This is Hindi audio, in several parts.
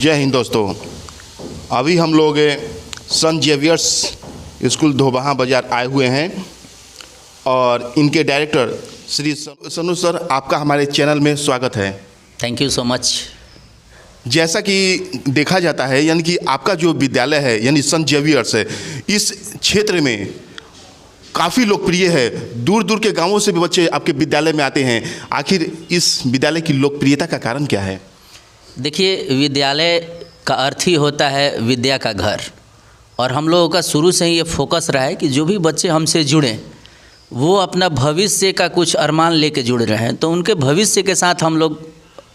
जय हिंद दोस्तों। अभी हम लोग सन जेवियर्स स्कूल धोबहा बाज़ार आए हुए हैं और इनके डायरेक्टर श्री सनू सर, आपका हमारे चैनल में स्वागत है। Thank you so much. जैसा कि देखा जाता है, यानी कि आपका जो विद्यालय है यानी सन जेवियर्स है, इस क्षेत्र में काफ़ी लोकप्रिय है। दूर दूर के गांवों से भी बच्चे आपके विद्यालय में आते हैं। आखिर इस विद्यालय की लोकप्रियता का कारण क्या है? देखिए, विद्यालय का अर्थ ही होता है विद्या का घर, और हम लोगों का शुरू से ही ये फोकस रहा है कि जो भी बच्चे हमसे जुड़ें वो अपना भविष्य का कुछ अरमान लेके जुड़ रहे हैं, तो उनके भविष्य के साथ हम लोग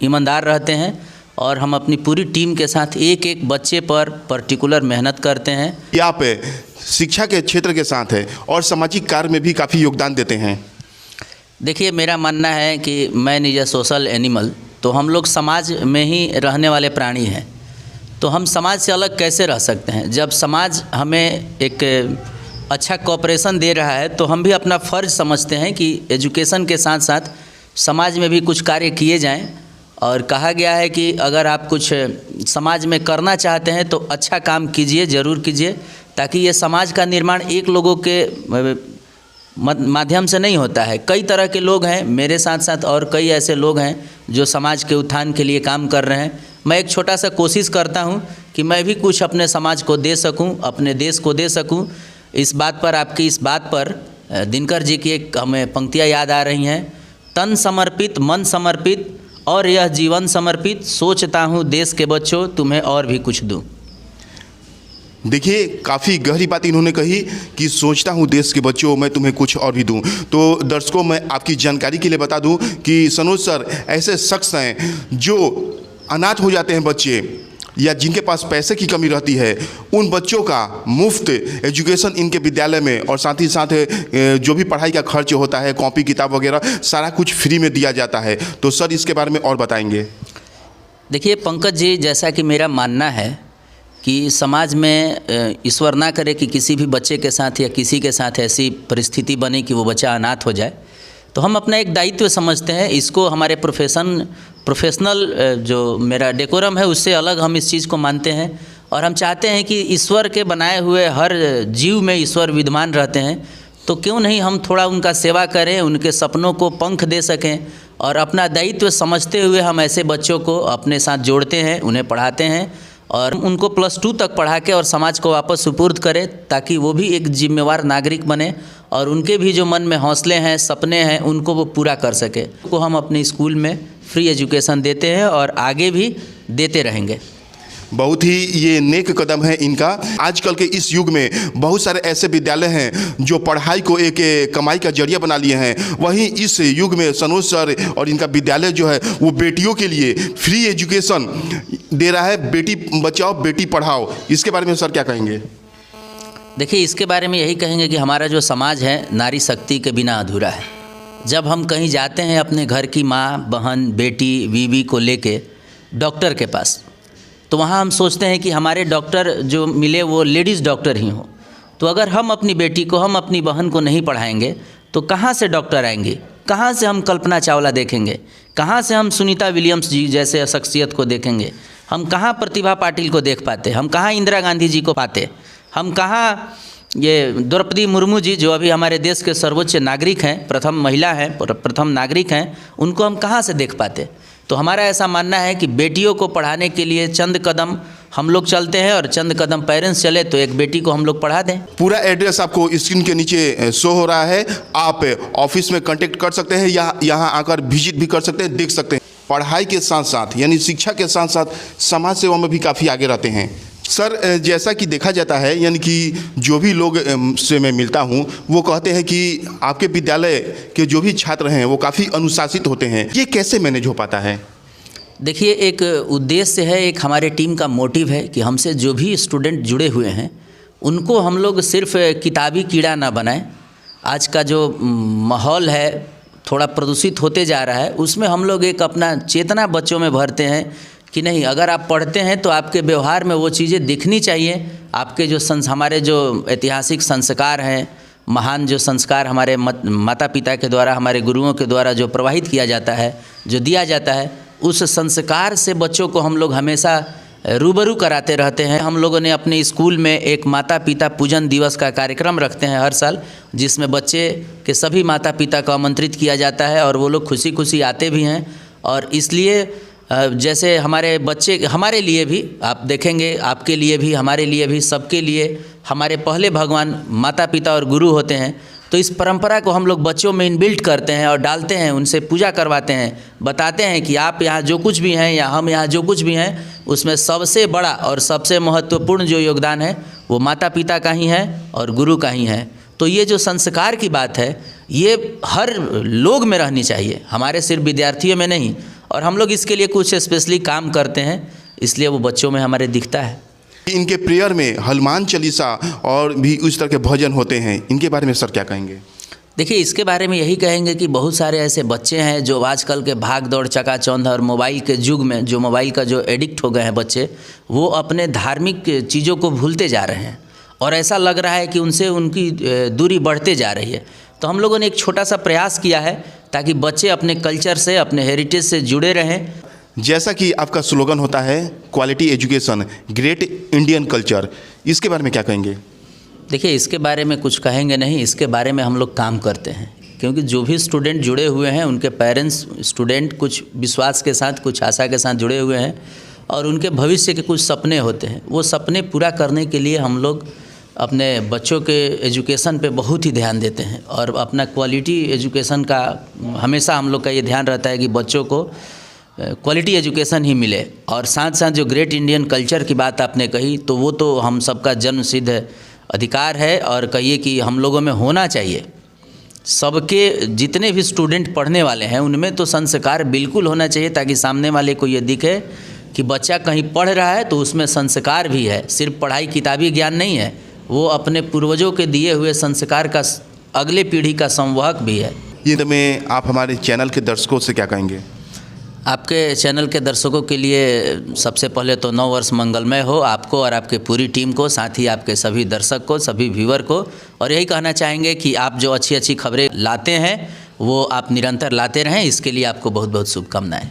ईमानदार रहते हैं और हम अपनी पूरी टीम के साथ एक एक बच्चे पर पर्टिकुलर मेहनत करते हैं। ये आप शिक्षा के क्षेत्र के साथ है और सामाजिक कार्य में भी काफ़ी योगदान देते हैं। देखिए, मेरा मानना है कि man is a social animal, तो हम लोग समाज में ही रहने वाले प्राणी हैं। तो हम समाज से अलग कैसे रह सकते हैं? जब समाज हमें एक अच्छा कोऑपरेशन दे रहा है तो हम भी अपना फ़र्ज समझते हैं कि एजुकेशन के साथ साथ समाज में भी कुछ कार्य किए जाएं। और कहा गया है कि अगर आप कुछ समाज में करना चाहते हैं तो अच्छा काम कीजिए, ज़रूर कीजिए, ताकि ये समाज का निर्माण एक लोगों के माध्यम से नहीं होता है। कई तरह के लोग हैं, मेरे साथ साथ और कई ऐसे लोग हैं जो समाज के उत्थान के लिए काम कर रहे हैं। मैं एक छोटा सा कोशिश करता हूं कि मैं भी कुछ अपने समाज को दे सकूं, अपने देश को दे सकूं। इस बात पर, आपकी इस बात पर दिनकर जी की एक हमें पंक्तियां याद आ रही हैं। तन समर्पित, मन समर्पित और यह जीवन समर्पित, सोचता हूँ देश के बच्चों तुम्हें और भी कुछ दूँ। देखिए, काफ़ी गहरी बात इन्होंने कही कि सोचता हूँ देश के बच्चों मैं तुम्हें कुछ और भी दूं। तो दर्शकों, मैं आपकी जानकारी के लिए बता दूं कि सनोज सर ऐसे शख्स हैं जो अनाथ हो जाते हैं बच्चे, या जिनके पास पैसे की कमी रहती है, उन बच्चों का मुफ्त एजुकेशन इनके विद्यालय में, और साथ ही साथ जो भी पढ़ाई का खर्च होता है, कॉपी किताब वगैरह सारा कुछ फ्री में दिया जाता है। तो सर इसके बारे में और बताएंगे। देखिए पंकज जी, जैसा कि मेरा मानना है कि समाज में ईश्वर ना करे कि किसी भी बच्चे के साथ या किसी के साथ ऐसी परिस्थिति बने कि वो बच्चा अनाथ हो जाए, तो हम अपना एक दायित्व समझते हैं। इसको हमारे प्रोफेशनल जो मेरा डेकोरम है उससे अलग हम इस चीज़ को मानते हैं, और हम चाहते हैं कि ईश्वर के बनाए हुए हर जीव में ईश्वर विद्यमान रहते हैं, तो क्यों नहीं हम थोड़ा उनका सेवा करें, उनके सपनों को पंख दे सकें। और अपना दायित्व समझते हुए हम ऐसे बच्चों को अपने साथ जोड़ते हैं, उन्हें पढ़ाते हैं और उनको +2 तक पढ़ा के और समाज को वापस सुपुर्द करें, ताकि वो भी एक जिम्मेवार नागरिक बने और उनके भी जो मन में हौसले हैं, सपने हैं, उनको वो पूरा कर सके। को हम अपने स्कूल में फ्री एजुकेशन देते हैं और आगे भी देते रहेंगे। बहुत ही ये नेक कदम है इनका। आजकल के इस युग में बहुत सारे ऐसे विद्यालय हैं जो पढ़ाई को एक कमाई का जरिया बना लिए हैं। वहीं इस युग में सनोज सर और इनका विद्यालय जो है वो बेटियों के लिए फ्री एजुकेशन दे रहा है। बेटी बचाओ बेटी पढ़ाओ, इसके बारे में सर क्या कहेंगे? देखिए, इसके बारे में यही कहेंगे कि हमारा जो समाज है नारी शक्ति के बिना अधूरा है। जब हम कहीं जाते हैं अपने घर की माँ, बहन, बेटी, बीवी को लेके डॉक्टर के पास, तो वहाँ हम सोचते हैं कि हमारे डॉक्टर जो मिले वो लेडीज़ डॉक्टर ही हों। तो अगर हम अपनी बेटी को, हम अपनी बहन को नहीं पढ़ाएंगे तो कहाँ से डॉक्टर आएंगे? कहाँ से हम कल्पना चावला देखेंगे? कहाँ से हम सुनीता विलियम्स जी जैसे शख्सियत को देखेंगे? हम कहाँ प्रतिभा पाटिल को देख पाते? हम कहाँ इंदिरा गांधी जी को पाते? हम कहाँ ये द्रौपदी मुर्मू जी जो अभी हमारे देश के सर्वोच्च नागरिक हैं, प्रथम महिला हैं, प्रथम नागरिक हैं, उनको हम कहाँ से देख पाते? तो हमारा ऐसा मानना है कि बेटियों को पढ़ाने के लिए चंद कदम हम लोग चलते हैं और चंद कदम पेरेंट्स चले तो एक बेटी को हम लोग पढ़ा दें। पूरा एड्रेस आपको स्क्रीन के नीचे शो हो रहा है। आप ऑफिस में कांटेक्ट कर सकते हैं या यहाँ आकर विजिट भी कर सकते हैं, देख सकते हैं। पढ़ाई के साथ साथ यानी शिक्षा के साथ साथ समाज सेवा में भी काफ़ी आगे रहते हैं। सर, जैसा कि देखा जाता है, यानी कि जो भी लोग से मैं मिलता हूँ वो कहते हैं कि आपके विद्यालय के जो भी छात्र हैं वो काफ़ी अनुशासित होते हैं। ये कैसे मैनेज हो पाता है? देखिए, एक उद्देश्य है, एक हमारे टीम का मोटिव है कि हमसे जो भी स्टूडेंट जुड़े हुए हैं उनको हम लोग सिर्फ किताबी कीड़ा ना बनाएं। आज का जो माहौल है थोड़ा प्रदूषित होते जा रहा है, उसमें हम लोग एक अपना चेतना बच्चों में भरते हैं कि नहीं, अगर आप पढ़ते हैं तो आपके व्यवहार में वो चीज़ें दिखनी चाहिए। आपके जो हमारे जो ऐतिहासिक संस्कार हैं, महान जो संस्कार हमारे माता पिता के द्वारा, हमारे गुरुओं के द्वारा जो प्रवाहित किया जाता है, जो दिया जाता है, उस संस्कार से बच्चों को हम लोग हमेशा रूबरू कराते रहते हैं। हम लोगों ने अपने स्कूल में एक माता पिता पूजन दिवस का कार्यक्रम रखते हैं हर साल, जिसमें बच्चे के सभी माता पिता को आमंत्रित किया जाता है और वो लोग खुशी खुशी आते भी हैं। और इसलिए जैसे हमारे बच्चे, हमारे लिए भी, आप देखेंगे, आपके लिए भी, हमारे लिए भी, सबके लिए हमारे पहले भगवान माता पिता और गुरु होते हैं। तो इस परंपरा को हम लोग बच्चों में इनबिल्ट करते हैं और डालते हैं, उनसे पूजा करवाते हैं, बताते हैं कि आप यहाँ जो कुछ भी हैं या हम यहाँ जो कुछ भी हैं, उसमें सबसे बड़ा और सबसे महत्वपूर्ण जो योगदान है वो माता पिता का ही है और गुरु का ही है। तो ये जो संस्कार की बात है ये हर लोग में रहनी चाहिए, हमारे सिर्फ विद्यार्थियों में नहीं। और हम लोग इसके लिए कुछ स्पेशली काम करते हैं, इसलिए वो बच्चों में हमारे दिखता है। इनके प्रेयर में हनुमान चालीसा और भी उस तरह के भजन होते हैं, इनके बारे में सर क्या कहेंगे? देखिए, इसके बारे में यही कहेंगे कि बहुत सारे ऐसे बच्चे हैं जो आजकल के भाग दौड़ चकाचौंध और मोबाइल के युग में, जो मोबाइल का जो एडिक्ट हो गए हैं बच्चे, वो अपने धार्मिक चीज़ों को भूलते जा रहे हैं और ऐसा लग रहा है कि उनसे उनकी दूरी बढ़ते जा रही है। तो हम लोगों ने एक छोटा सा प्रयास किया है ताकि बच्चे अपने कल्चर से, अपने हेरिटेज से जुड़े रहें। जैसा कि आपका स्लोगन होता है quality education great Indian culture, इसके बारे में क्या कहेंगे? देखिए, इसके बारे में कुछ कहेंगे नहीं, इसके बारे में हम लोग काम करते हैं, क्योंकि जो भी स्टूडेंट जुड़े हुए हैं उनके पेरेंट्स, स्टूडेंट कुछ विश्वास के साथ, कुछ आशा के साथ जुड़े हुए हैं और उनके भविष्य के कुछ सपने होते हैं। वो सपने पूरा करने के लिए हम लोग अपने बच्चों के एजुकेशन पे बहुत ही ध्यान देते हैं और अपना क्वालिटी एजुकेशन का हमेशा हम लोग का ये ध्यान रहता है कि बच्चों को क्वालिटी एजुकेशन ही मिले। और साथ साथ जो ग्रेट इंडियन कल्चर की बात आपने कही, तो वो तो हम सबका जन्म सिद्ध अधिकार है और कहिए कि हम लोगों में होना चाहिए। सबके जितने भी स्टूडेंट पढ़ने वाले हैं उनमें तो संस्कार बिल्कुल होना चाहिए, ताकि सामने वाले को ये दिखे कि बच्चा कहीं पढ़ रहा है तो उसमें संस्कार भी है, सिर्फ पढ़ाई किताबी ज्ञान नहीं है, वो अपने पूर्वजों के दिए हुए संस्कार का अगले पीढ़ी का संवाहक भी है। ये तो में आप हमारे चैनल के दर्शकों से क्या कहेंगे? आपके चैनल के दर्शकों के लिए सबसे पहले तो 9 वर्ष मंगलमय हो आपको और आपके पूरी टीम को, साथ ही आपके सभी दर्शक को, सभी व्यूअर को। और यही कहना चाहेंगे कि आप जो अच्छी अच्छी खबरें लाते हैं वो आप निरंतर लाते रहें, इसके लिए आपको बहुत बहुत शुभकामनाएं।